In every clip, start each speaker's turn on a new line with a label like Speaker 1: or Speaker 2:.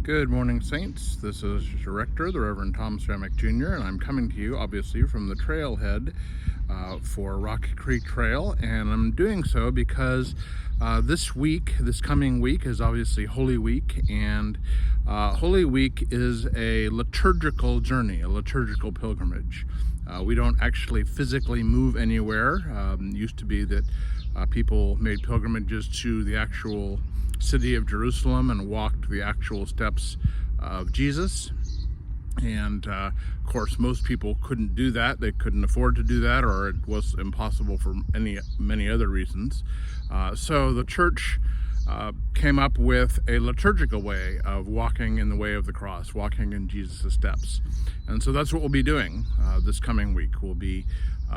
Speaker 1: Good morning, Saints. This is your rector, the Reverend Tom Ceramic Jr., and I'm coming to you, obviously, from the trailhead for Rocky Creek Trail, and I'm doing so because this coming week, is obviously Holy Week, and Holy Week is a liturgical journey, a liturgical pilgrimage. We don't actually physically move anywhere. It used to be that people made pilgrimages to the actual city of Jerusalem and walked the actual steps of Jesus. And of course, most people couldn't do that. They couldn't afford to do that, or it was impossible for many other reasons. So the church came up with a liturgical way of walking in the way of the cross, walking in Jesus' steps. And so that's what we'll be doing this coming week. We'll be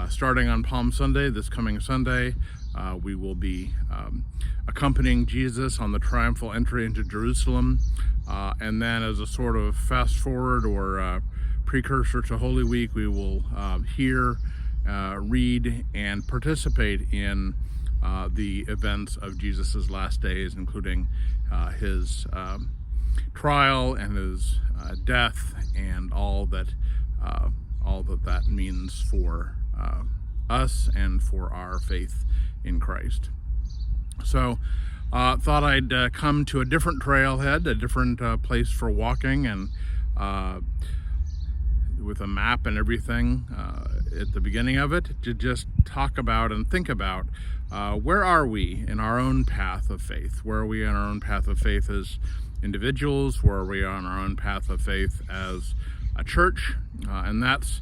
Speaker 1: starting on Palm Sunday, this coming Sunday. We will be accompanying Jesus on the triumphal entry into Jerusalem. And then as a sort of fast forward or precursor to Holy Week, we will hear, read, and participate in the events of Jesus's last days, including his trial and his death, and all that that means for us and for our faith in Christ. So thought I'd come to a different trailhead, a different place for walking, and with a map and everything at the beginning of it, to just talk about and think about where are we in our own path of faith? Where are we in our own path of faith as individuals? Where are we on our own path of faith as a church? And that's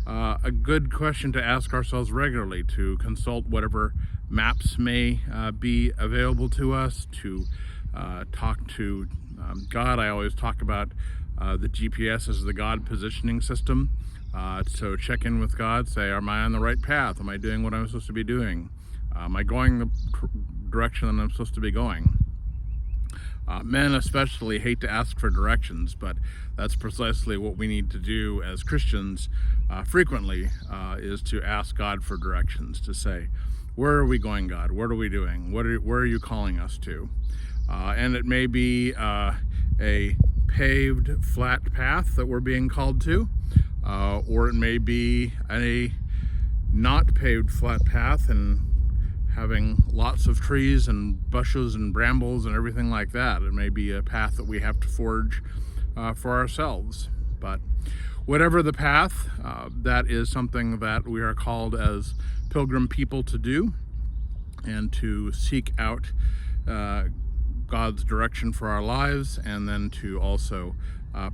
Speaker 1: a good question to ask ourselves regularly, to consult whatever maps may be available to us, to talk to God. I always talk about the GPS as the God positioning system. So check in with God, say, am I on the right path? Am I doing what I'm supposed to be doing? Am I going the direction that I'm supposed to be going? Men especially hate to ask for directions, but that's precisely what we need to do as Christians frequently, is to ask God for directions, to say, where are we going, God? What are we doing? Where are you calling us to? And it may be a paved, flat path that we're being called to, or it may be a not paved, flat path and having lots of trees and bushes and brambles and everything like that. It may be a path that we have to forge for ourselves. But whatever the path, that is something that we are called as pilgrim people to do, and to seek out God's direction for our lives, and then to also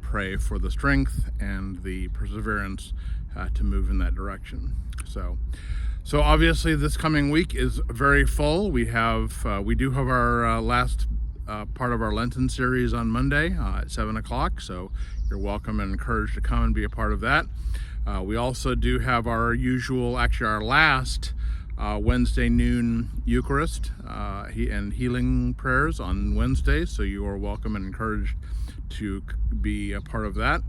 Speaker 1: pray for the strength and the perseverance to move in that direction. So obviously this coming week is very full. We do have our last part of our Lenten series on Monday at 7 o'clock. So you're welcome and encouraged to come and be a part of that. We also do have our last Wednesday noon Eucharist and healing prayers on Wednesday. So you are welcome and encouraged to be a part of that.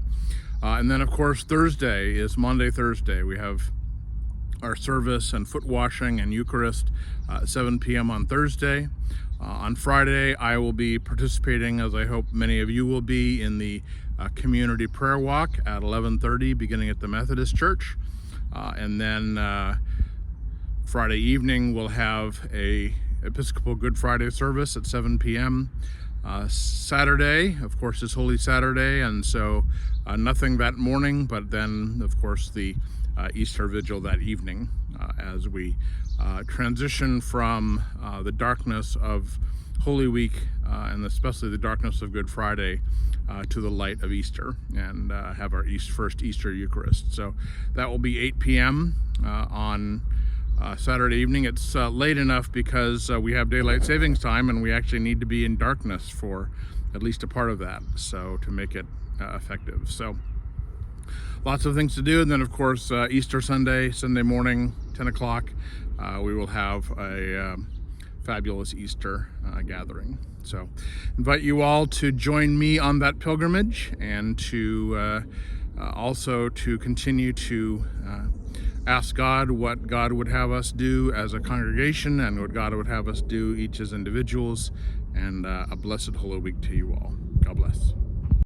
Speaker 1: And then of course Thursday is Maundy Thursday. We have our service and foot washing and Eucharist at 7 p.m. on Thursday. On Friday, I will be participating, as I hope many of you will be, in the community prayer walk at 11:30, beginning at the Methodist Church. And then Friday evening, we'll have a Episcopal Good Friday service at 7 p.m. Saturday, of course, is Holy Saturday, and so nothing that morning, but then, of course, the Easter Vigil that evening, as we transition from the darkness of Holy Week, and especially the darkness of Good Friday, to the light of Easter, and have our first Easter Eucharist. So that will be 8 p.m. On Saturday evening. It's late enough because we have daylight savings time, and we actually need to be in darkness for at least a part of that, so to make it effective. So lots of things to do. And then of course Easter Sunday morning, 10 o'clock, we will have a fabulous Easter gathering. So invite you all to join me on that pilgrimage, and to also to continue to ask God what God would have us do as a congregation, and what God would have us do each as individuals. And a blessed Holy Week to you all. God bless.